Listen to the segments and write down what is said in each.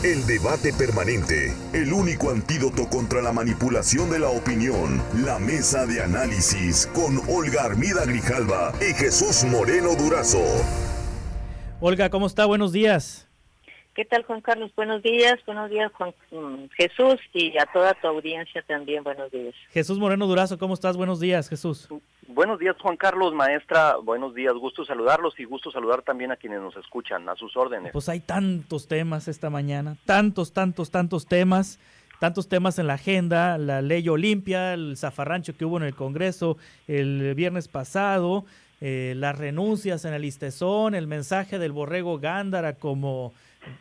El debate permanente, el único antídoto contra la manipulación de la opinión. La mesa de análisis con Olga Armida Grijalva y Jesús Moreno Durazo. Olga, ¿cómo está? Buenos días. ¿Qué tal, Juan Carlos? Buenos días, Juan Jesús, y a toda tu audiencia también, buenos días. Jesús Moreno Durazo, ¿cómo estás? Buenos días, Jesús. Buenos días, Juan Carlos, maestra, buenos días, gusto saludarlos y gusto saludar también a quienes nos escuchan, a sus órdenes. Pues hay tantos temas esta mañana, tantos temas en la agenda, la ley Olimpia, el zafarrancho que hubo en el Congreso el viernes pasado, las renuncias en el ISTEZON, el mensaje del Borrego Gándara como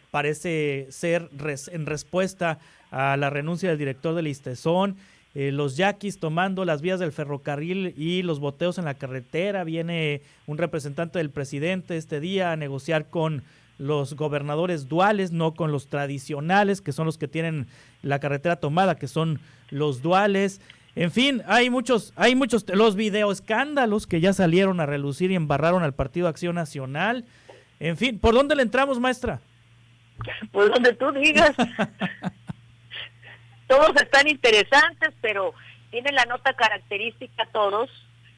parece ser en respuesta a la renuncia del director del ISTEZON, los yaquis tomando las vías del ferrocarril y los boteos en la carretera. Viene un representante del presidente este día a negociar con los gobernadores duales, no con los tradicionales, que son los que tienen la carretera tomada, que son los duales. En fin, hay muchos los videoescándalos que ya salieron a relucir y embarraron al Partido Acción Nacional. En fin, ¿por dónde le entramos, maestra? Pues donde tú digas. Todos están interesantes, pero tienen la nota característica todos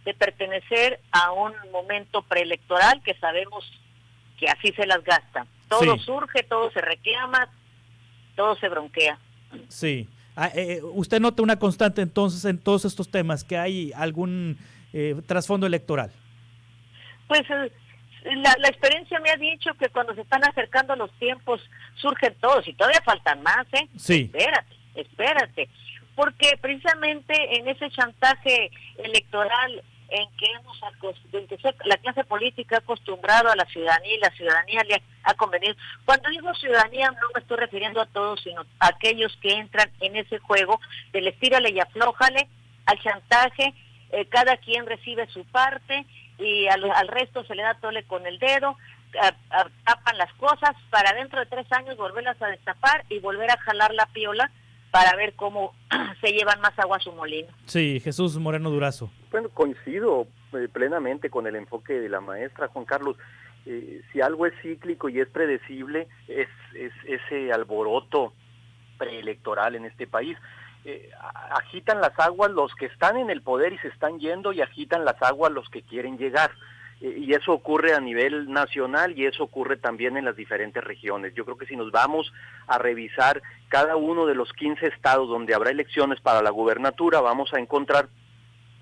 de pertenecer a un momento preelectoral que sabemos que así se las gasta. Todo surge, todo se reclama, todo se bronquea. Sí. ¿Usted nota una constante entonces en todos estos temas, que hay algún trasfondo electoral? Pues la experiencia me ha dicho que cuando se están acercando los tiempos surgen todos, y todavía faltan más, ¿eh? Sí. Espérate, porque precisamente en ese chantaje electoral en que la clase política ha acostumbrado a la ciudadanía y la ciudadanía le ha convenido. Cuando digo ciudadanía no me estoy refiriendo a todos, sino a aquellos que entran en ese juego del estírale y aflójale, al chantaje, cada quien recibe su parte y al resto se le da tole con el dedo, tapan las cosas para dentro de 3 años volverlas a destapar y volver a jalar la piola para ver cómo se llevan más agua a su molino. Sí, Jesús Moreno Durazo. Bueno, coincido plenamente con el enfoque de la maestra, Juan Carlos. Si algo es cíclico y es predecible, es ese alboroto preelectoral en este país. Agitan las aguas los que están en el poder y se están yendo, y agitan las aguas los que quieren llegar. Y eso ocurre a nivel nacional y eso ocurre también en las diferentes regiones. Yo creo que si nos vamos a revisar cada uno de los 15 estados donde habrá elecciones para la gubernatura, vamos a encontrar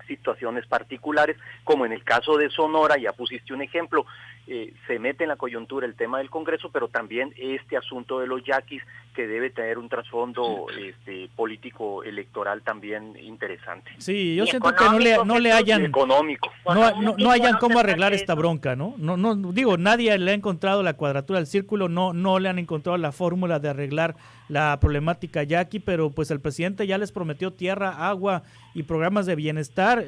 situaciones particulares, como en el caso de Sonora, ya pusiste un ejemplo, se mete en la coyuntura el tema del Congreso, pero también este asunto de los yaquis, que debe tener un trasfondo político electoral también interesante. Sí, yo siento que no le hayan económico. No hayan cómo arreglar esta bronca, ¿no? No digo, nadie le ha encontrado la cuadratura del círculo, no le han encontrado la fórmula de arreglar la problemática yaqui, pero pues el presidente ya les prometió tierra, agua y programas de bienestar.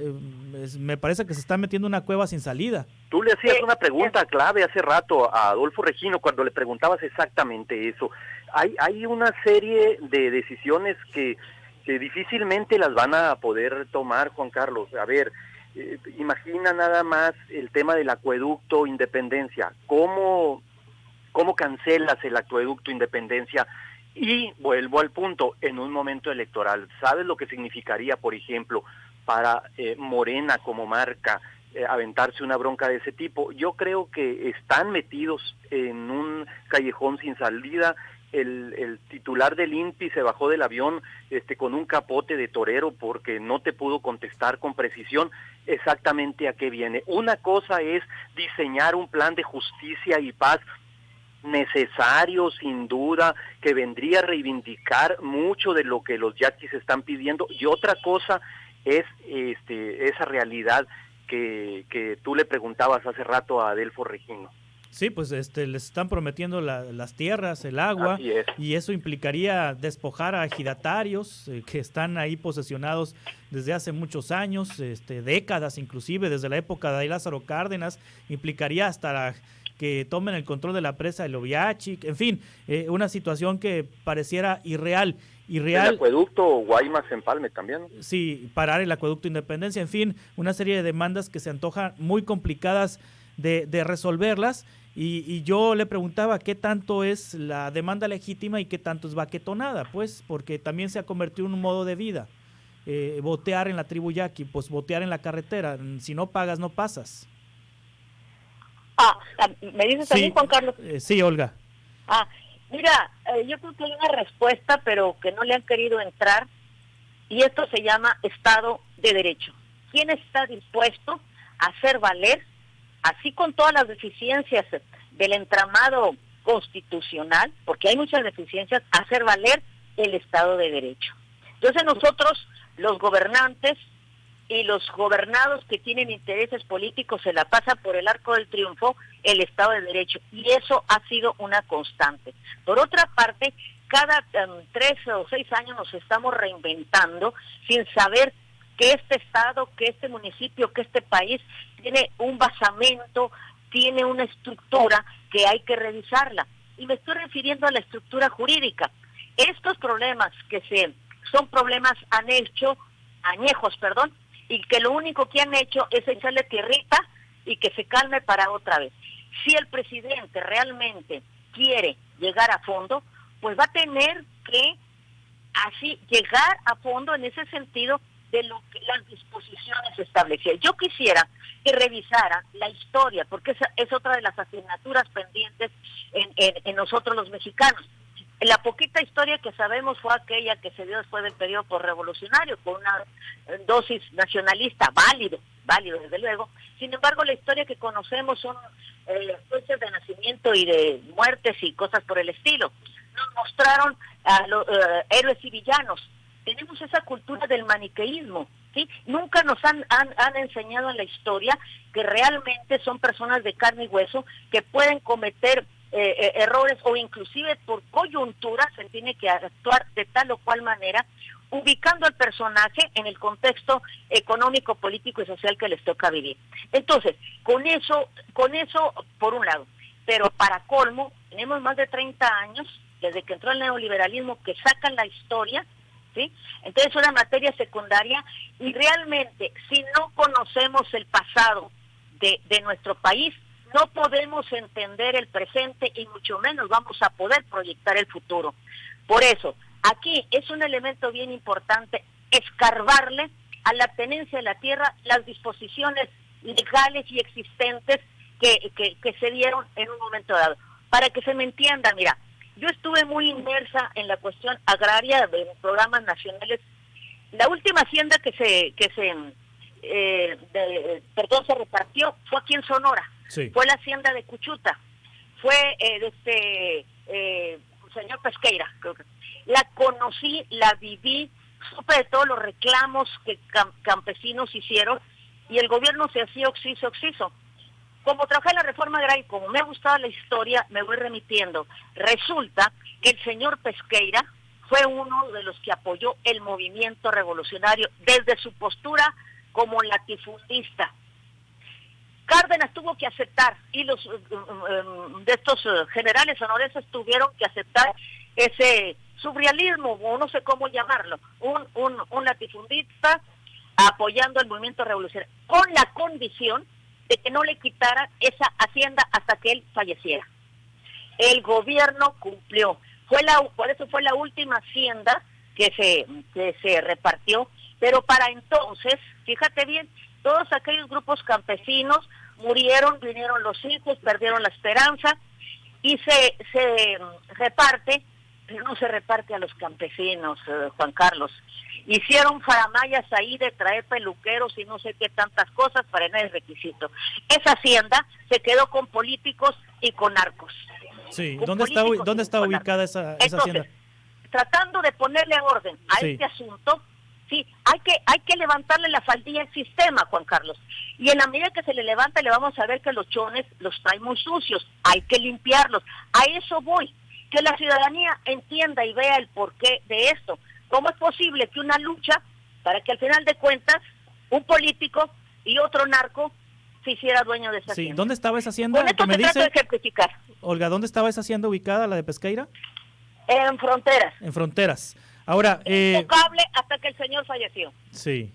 Me parece que se está metiendo en una cueva sin salida. Tú le hacías una pregunta clave hace rato a Adolfo Regino cuando le preguntabas exactamente eso. Hay una serie de decisiones que difícilmente las van a poder tomar, Juan Carlos. A ver, imagina nada más el tema del acueducto Independencia. ¿Cómo cancelas el acueducto Independencia? Y vuelvo al punto, en un momento electoral, ¿sabes lo que significaría, por ejemplo, para Morena como marca, aventarse una bronca de ese tipo? Yo creo que están metidos en un callejón sin salida. El titular del INPI se bajó del avión con un capote de torero porque no te pudo contestar con precisión exactamente a qué viene. Una cosa es diseñar un plan de justicia y paz necesario, sin duda, que vendría a reivindicar mucho de lo que los yaquis están pidiendo, y otra cosa es esa realidad que tú le preguntabas hace rato a Adelfo Regino. Sí, pues les están prometiendo las tierras, el agua, y eso implicaría despojar a ejidatarios que están ahí posesionados desde hace muchos años, décadas inclusive, desde la época de Lázaro Cárdenas. Implicaría hasta que tomen el control de la presa del Oviachi, en fin, una situación que pareciera irreal. El acueducto Guaymas-Empalme también, ¿no? Sí, parar el acueducto Independencia, en fin, una serie de demandas que se antojan muy complicadas de resolverlas, Y yo le preguntaba qué tanto es la demanda legítima y qué tanto es baquetonada, pues, porque también se ha convertido en un modo de vida. Botear en la tribu yaqui, pues botear en la carretera. Si no pagas, no pasas. ¿Me dices a mí, Juan Carlos? Sí, Olga. Mira, yo creo que hay una respuesta, pero que no le han querido entrar, y esto se llama Estado de Derecho. ¿Quién está dispuesto a hacer valer, así con todas las deficiencias del entramado constitucional, porque hay muchas deficiencias, hacer valer el Estado de Derecho? Entonces nosotros, los gobernantes y los gobernados que tienen intereses políticos, se la pasan por el arco del triunfo el Estado de Derecho, y eso ha sido una constante. Por otra parte, cada 3 o 6 años nos estamos reinventando sin saber que este estado, que este municipio, que este país tiene un basamento, tiene una estructura que hay que revisarla. Y me estoy refiriendo a la estructura jurídica. Estos problemas son problemas añejos, y que lo único que han hecho es echarle tierrita y que se calme para otra vez. Si el presidente realmente quiere llegar a fondo, pues va a tener que así llegar a fondo en ese sentido de las disposiciones establecidas. Yo quisiera que revisara la historia, porque esa es otra de las asignaturas pendientes en nosotros los mexicanos. La poquita historia que sabemos fue aquella que se dio después del periodo postrevolucionario, con una dosis nacionalista, válido desde luego. Sin embargo, la historia que conocemos son fechas de nacimiento y de muertes y cosas por el estilo. Nos mostraron a los héroes y villanos. Tenemos esa cultura del maniqueísmo, ¿sí? Nunca nos han enseñado en la historia que realmente son personas de carne y hueso que pueden cometer errores, o inclusive por coyuntura se tiene que actuar de tal o cual manera, ubicando al personaje en el contexto económico, político y social que les toca vivir. Entonces, con eso por un lado, pero para colmo, tenemos más de 30 años desde que entró el neoliberalismo que sacan la historia, ¿sí? Entonces es una materia secundaria, y realmente si no conocemos el pasado de nuestro país, no podemos entender el presente y mucho menos vamos a poder proyectar el futuro. Por eso, aquí es un elemento bien importante escarbarle a la tenencia de la tierra las disposiciones legales y existentes que se dieron en un momento dado. Para que se me entienda, mira, yo estuve muy inmersa en la cuestión agraria de programas nacionales. La última hacienda que se repartió fue aquí en Sonora. Sí. Fue la hacienda de Cuchuta, fue señor Pesqueira. La conocí, la viví, supe de todos los reclamos que campesinos hicieron, y el gobierno se hacía oxiso. Como trabajé en la reforma agraria y como me ha gustado la historia, me voy remitiendo. Resulta que el señor Pesqueira fue uno de los que apoyó el movimiento revolucionario desde su postura como latifundista. Cárdenas tuvo que aceptar, y los de estos generales sonorenses tuvieron que aceptar ese surrealismo, o no sé cómo llamarlo, un latifundista apoyando el movimiento revolucionario, con la condición de que no le quitaran esa hacienda hasta que él falleciera. El gobierno cumplió. Por eso fue la última hacienda que se repartió, pero para entonces, fíjate bien, todos aquellos grupos campesinos murieron, vinieron los hijos, perdieron la esperanza, y se reparte, pero no se reparte a los campesinos, Juan Carlos. Hicieron faramayas ahí de traer peluqueros y no sé qué tantas cosas para el requisito. Esa hacienda se quedó con políticos y con narcos. Sí, ¿dónde está ubicada esa hacienda? Tratando de ponerle orden a este asunto, sí, hay que levantarle la faldilla al sistema, Juan Carlos. Y en la medida que se le levanta, le vamos a ver que los chones los traen muy sucios. Hay que limpiarlos. A eso voy. Que la ciudadanía entienda y vea el porqué de esto. ¿Cómo es posible que una lucha para que al final de cuentas un político y otro narco se hiciera dueño de esa hacienda? ¿Dónde estaba esa hacienda? Con esto me trato de ejemplificar. Olga, ¿dónde estaba esa hacienda ubicada, la de Pesqueira? En Fronteras. En Fronteras. Ahora, intocable hasta que el señor falleció. Sí.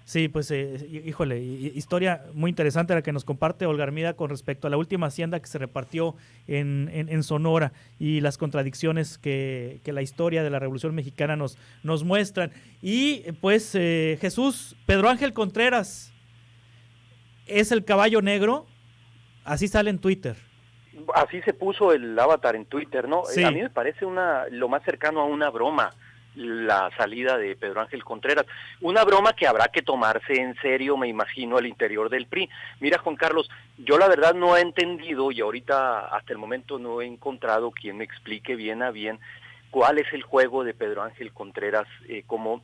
Sí, pues, híjole, historia muy interesante la que nos comparte Olga Armida con respecto a la última hacienda que se repartió en Sonora y las contradicciones que la historia de la Revolución Mexicana nos muestran. Y pues Jesús, Pedro Ángel Contreras es el caballo negro, así sale en Twitter. Así se puso el avatar en Twitter, ¿no? Sí. A mí me parece lo más cercano a una broma la salida de Pedro Ángel Contreras. Una broma que habrá que tomarse en serio, me imagino, al interior del PRI. Mira, Juan Carlos, yo la verdad no he entendido y ahorita hasta el momento no he encontrado quien me explique bien a bien cuál es el juego de Pedro Ángel Contreras como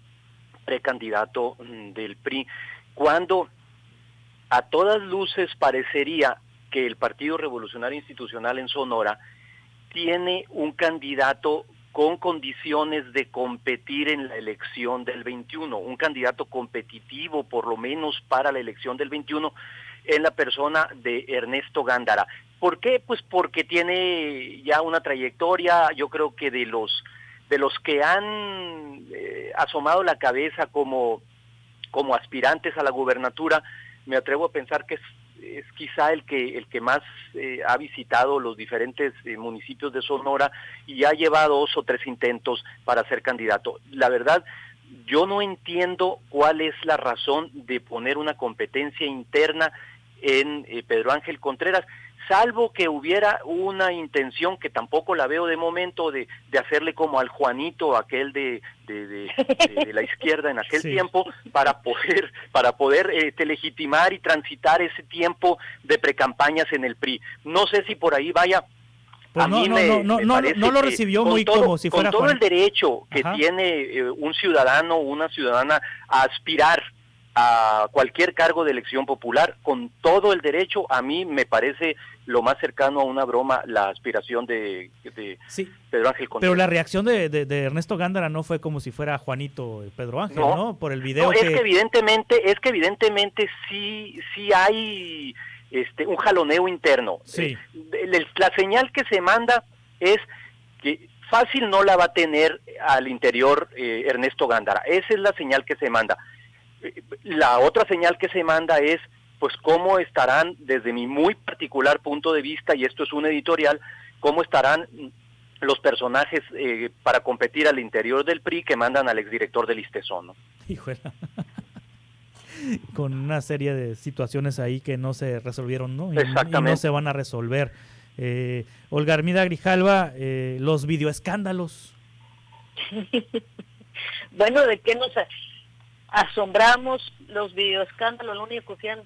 precandidato del PRI, cuando a todas luces parecería que el Partido Revolucionario Institucional en Sonora tiene un candidato con condiciones de competir en la elección del 21, un candidato competitivo por lo menos para la elección del 21 en la persona de Ernesto Gándara. ¿Por qué? Pues porque tiene ya una trayectoria, yo creo que de los que han asomado la cabeza como aspirantes a la gubernatura, me atrevo a pensar que es quizá el que más ha visitado los diferentes municipios de Sonora y ha llevado 2 o 3 intentos para ser candidato. La verdad, yo no entiendo cuál es la razón de poner una competencia interna en Pedro Ángel Contreras, salvo que hubiera una intención, que tampoco la veo de momento, de hacerle como al Juanito, aquel de la izquierda en aquel tiempo, para poder legitimar y transitar ese tiempo de precampañas en el PRI. No sé si por ahí vaya. Pues no lo recibió muy como si fuera con todo Juan. el derecho que tiene un ciudadano o una ciudadana a aspirar a cualquier cargo de elección popular, con todo el derecho, a mí me parece lo más cercano a una broma la aspiración de Pedro Ángel Contreras. Pero la reacción de Ernesto Gándara no fue como si fuera Juanito Pedro Ángel, ¿no? Por el video es que evidentemente sí hay un jaloneo interno. Sí. La señal que se manda es que fácil no la va a tener al interior Ernesto Gándara. Esa es la señal que se manda. La otra señal que se manda es, pues, cómo estarán, desde mi muy particular punto de vista, y esto es un editorial, cómo estarán los personajes para competir al interior del PRI que mandan al exdirector del ISTESON, ¿no? Híjole. Con una serie de situaciones ahí que no se resolvieron, ¿no? Y no se van a resolver. Olga Armida Grijalva, los videoescándalos. Bueno, ¿de qué nos asombramos? Los videoescándalos, lo único que han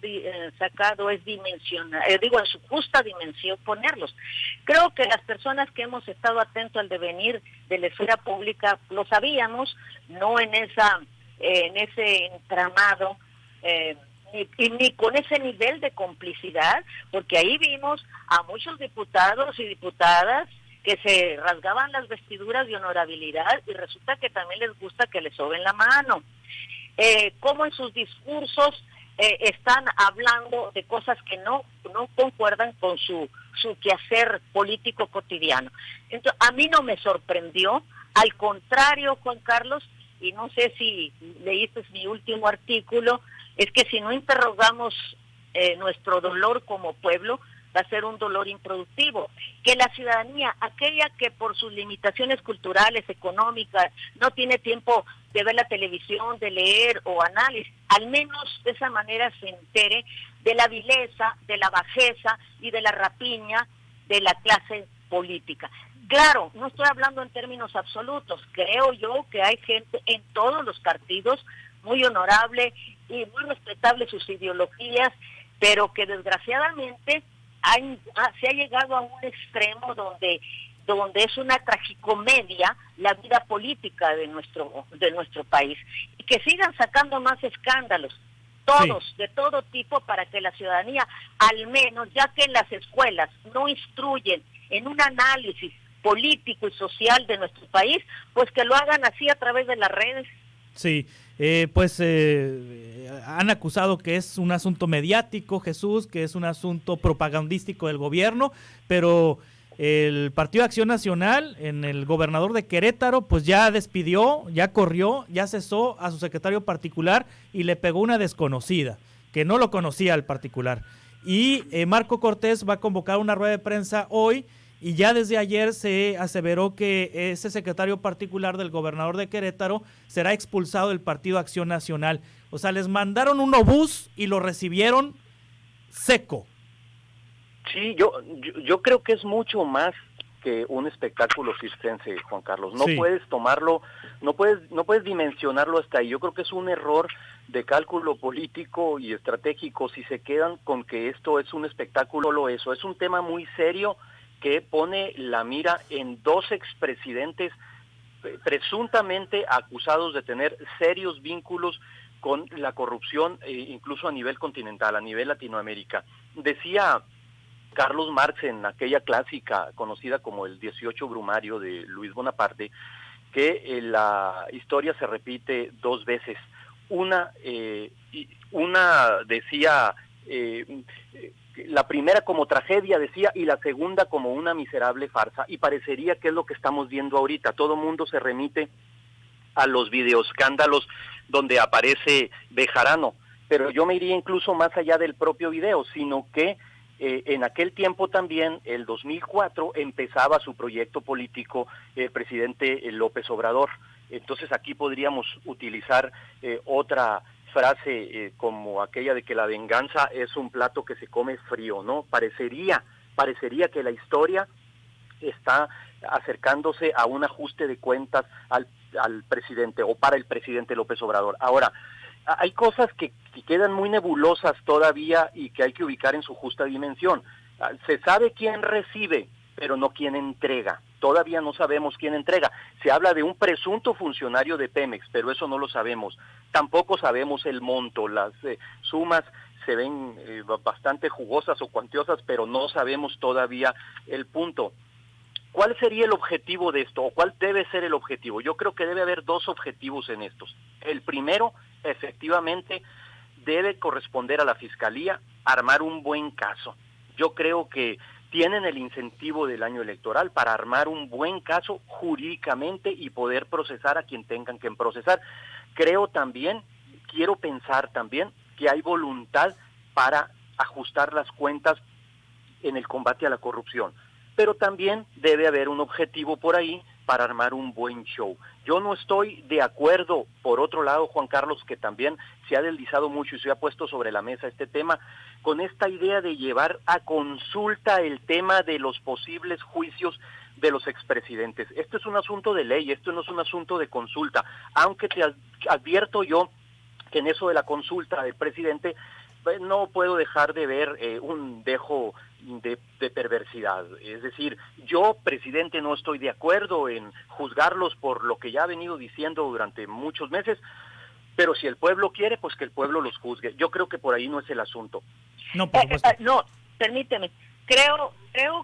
sacado es dimensionar, en su justa dimensión ponerlos. Creo que las personas que hemos estado atentos al devenir de la esfera pública lo sabíamos, no en ese entramado, ni con ese nivel de complicidad, porque ahí vimos a muchos diputados y diputadas que se rasgaban las vestiduras de honorabilidad y resulta que también les gusta que les soben la mano. Cómo en sus discursos están hablando de cosas que no concuerdan con su quehacer político cotidiano. Entonces, a mí no me sorprendió, al contrario, Juan Carlos, y no sé si leíste mi último artículo, es que si no interrogamos nuestro dolor como pueblo, va a ser un dolor improductivo. Que la ciudadanía, aquella que por sus limitaciones culturales, económicas, no tiene tiempo de ver la televisión, de leer o análisis, al menos de esa manera se entere de la vileza, de la bajeza y de la rapiña de la clase política. Claro, no estoy hablando en términos absolutos, creo yo que hay gente en todos los partidos muy honorable y muy respetable sus ideologías, pero que desgraciadamente se ha llegado a un extremo donde es una tragicomedia la vida política de nuestro país, y que sigan sacando más escándalos, todos, de todo tipo, para que la ciudadanía, al menos, ya que en las escuelas no instruyen en un análisis político y social de nuestro país, pues que lo hagan así a través de las redes. Sí, han acusado que es un asunto mediático, Jesús, que es un asunto propagandístico del gobierno, pero el Partido de Acción Nacional, en el gobernador de Querétaro, pues ya despidió, ya corrió, ya cesó a su secretario particular y le pegó una desconocida, que no lo conocía al particular. Y Marco Cortés va a convocar una rueda de prensa hoy, y ya desde ayer se aseveró que ese secretario particular del gobernador de Querétaro será expulsado del Partido Acción Nacional. O sea, les mandaron un obús y lo recibieron seco. Sí, yo creo que es mucho más que un espectáculo circense, Juan Carlos. No puedes tomarlo, no puedes dimensionarlo hasta ahí. Yo creo que es un error de cálculo político y estratégico si se quedan con que esto es un espectáculo. Eso es un tema muy serio que pone la mira en dos expresidentes presuntamente acusados de tener serios vínculos con la corrupción, incluso a nivel continental, a nivel Latinoamérica. Decía Carlos Marx en aquella clásica conocida como el 18 Brumario de Luis Bonaparte, que la historia se repite dos veces. Una decía, la primera como tragedia, decía, y la segunda como una miserable farsa, y parecería que es lo que estamos viendo ahorita. Todo mundo se remite a los videoescándalos donde aparece Bejarano, pero yo me iría incluso más allá del propio video, sino que en aquel tiempo también, el 2004, empezaba su proyecto político el presidente López Obrador. Entonces aquí podríamos utilizar otra frase como aquella de que la venganza es un plato que se come frío, ¿no? Parecería que la historia está acercándose a un ajuste de cuentas al presidente o para el presidente López Obrador. Ahora, hay cosas que quedan muy nebulosas todavía y que hay que ubicar en su justa dimensión. Se sabe quién recibe, pero no quién entrega. Todavía no sabemos quién entrega. Se habla de un presunto funcionario de Pemex, pero eso no lo sabemos. Tampoco sabemos el monto. Las sumas se ven bastante jugosas o cuantiosas, pero no sabemos todavía el punto. ¿Cuál sería el objetivo de esto? ¿O cuál debe ser el objetivo? Yo creo que debe haber dos objetivos en estos. El primero, efectivamente, debe corresponder a la Fiscalía armar un buen caso. Yo creo que tienen el incentivo del año electoral para armar un buen caso jurídicamente y poder procesar a quien tengan que procesar. Quiero pensar también que hay voluntad para ajustar las cuentas en el combate a la corrupción. Pero también debe haber un objetivo por ahí para armar un buen show. Yo no estoy de acuerdo, por otro lado, Juan Carlos, que también se ha deslizado mucho y se ha puesto sobre la mesa este tema, con esta idea de llevar a consulta el tema de los posibles juicios de los expresidentes. Esto es un asunto de ley, esto no es un asunto de consulta, aunque te advierto yo que en eso de la consulta del presidente no puedo dejar de ver un dejo de perversidad. Es decir, yo, presidente, no estoy de acuerdo en juzgarlos por lo que ya ha venido diciendo durante muchos meses, pero si el pueblo quiere, pues que el pueblo los juzgue. Yo creo que por ahí no es el asunto. No, por supuesto. No, permíteme. Creo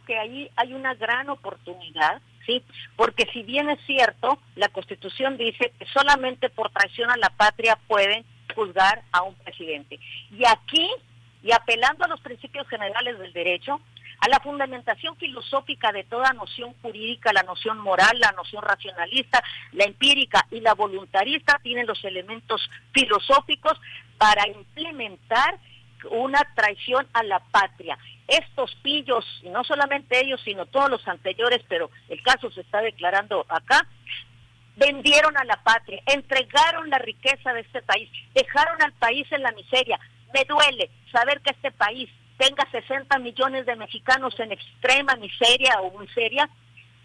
que ahí hay una gran oportunidad, ¿sí? Porque si bien es cierto, la Constitución dice que solamente por traición a la patria pueden juzgar a un presidente. Y aquí, y apelando a los principios generales del derecho, a la fundamentación filosófica de toda noción jurídica, la noción moral, la noción racionalista, la empírica y la voluntarista, tienen los elementos filosóficos para implementar una traición a la patria. Estos pillos, y no solamente ellos, sino todos los anteriores, pero el caso se está declarando acá, vendieron a la patria, entregaron la riqueza de este país, dejaron al país en la miseria. Me duele saber que este país tenga 60 millones de mexicanos en extrema miseria o miseria,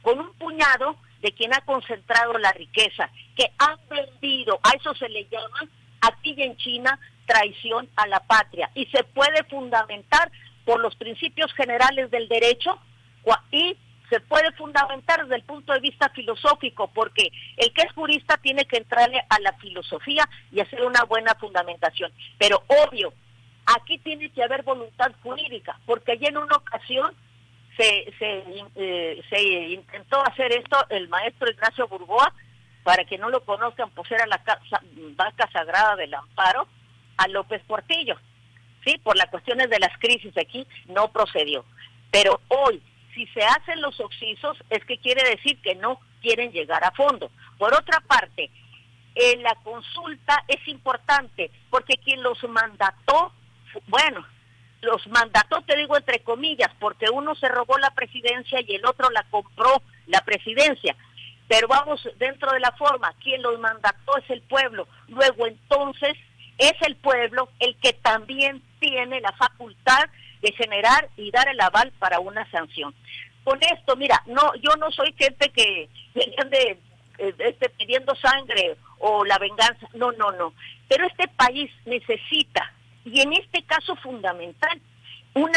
con un puñado de quien ha concentrado la riqueza, que han vendido, a eso se le llama, aquí y en China, traición a la patria. Y se puede fundamentar por los principios generales del derecho y se puede fundamentar desde el punto de vista filosófico, porque el que es jurista tiene que entrarle a la filosofía y hacer una buena fundamentación. Pero obvio, aquí tiene que haber voluntad jurídica, porque ya en una ocasión se intentó hacer esto el maestro Ignacio Burgoa, para que no lo conozcan, pues era la vaca sagrada del amparo a López Portillo, sí, por las cuestiones de las crisis aquí no procedió. Pero hoy, Si se hacen los oxisos, es que quiere decir que no quieren llegar a fondo. Por otra parte, la consulta es importante, porque quien los mandató, los mandató, te digo entre comillas, porque uno se robó la presidencia y el otro la compró la presidencia. Pero vamos, dentro de la forma, quien los mandató es el pueblo. Luego, entonces, es el pueblo el que también tiene la facultad de generar y dar el aval para una sanción. Con esto, mira, yo no soy gente que ande pidiendo sangre o la venganza, no, pero este país necesita, y en este caso fundamental, un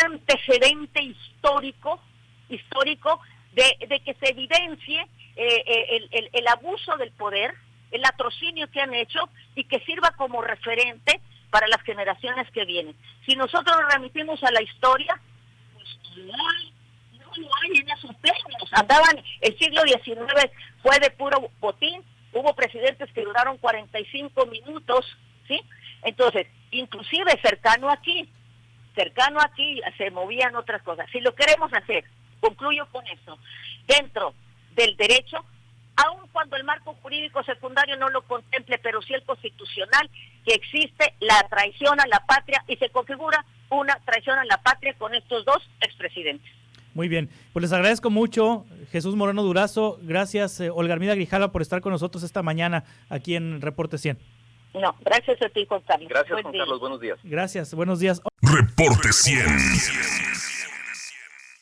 antecedente histórico de que se evidencie el abuso del poder, el latrocinio que han hecho, y que sirva como referente para las generaciones que vienen. Si nosotros nos remitimos a la historia, pues no hay en esos términos. El siglo XIX fue de puro botín, hubo presidentes que duraron 45 minutos, ¿sí? Entonces, inclusive cercano aquí se movían otras cosas. Si lo queremos hacer, concluyo con esto, dentro del derecho, aun cuando el marco jurídico secundario no lo contemple, pero sí el constitucional, que existe la traición a la patria y se configura una traición a la patria con estos dos expresidentes. Muy bien, pues les agradezco mucho, Jesús Moreno Durazo. Gracias, Olga Armida Grijalva, por estar con nosotros esta mañana aquí en Reporte 100. No, gracias a ti, Juan Carlos. Gracias, Juan Carlos, buenos días. Gracias, buenos días. Reporte 100.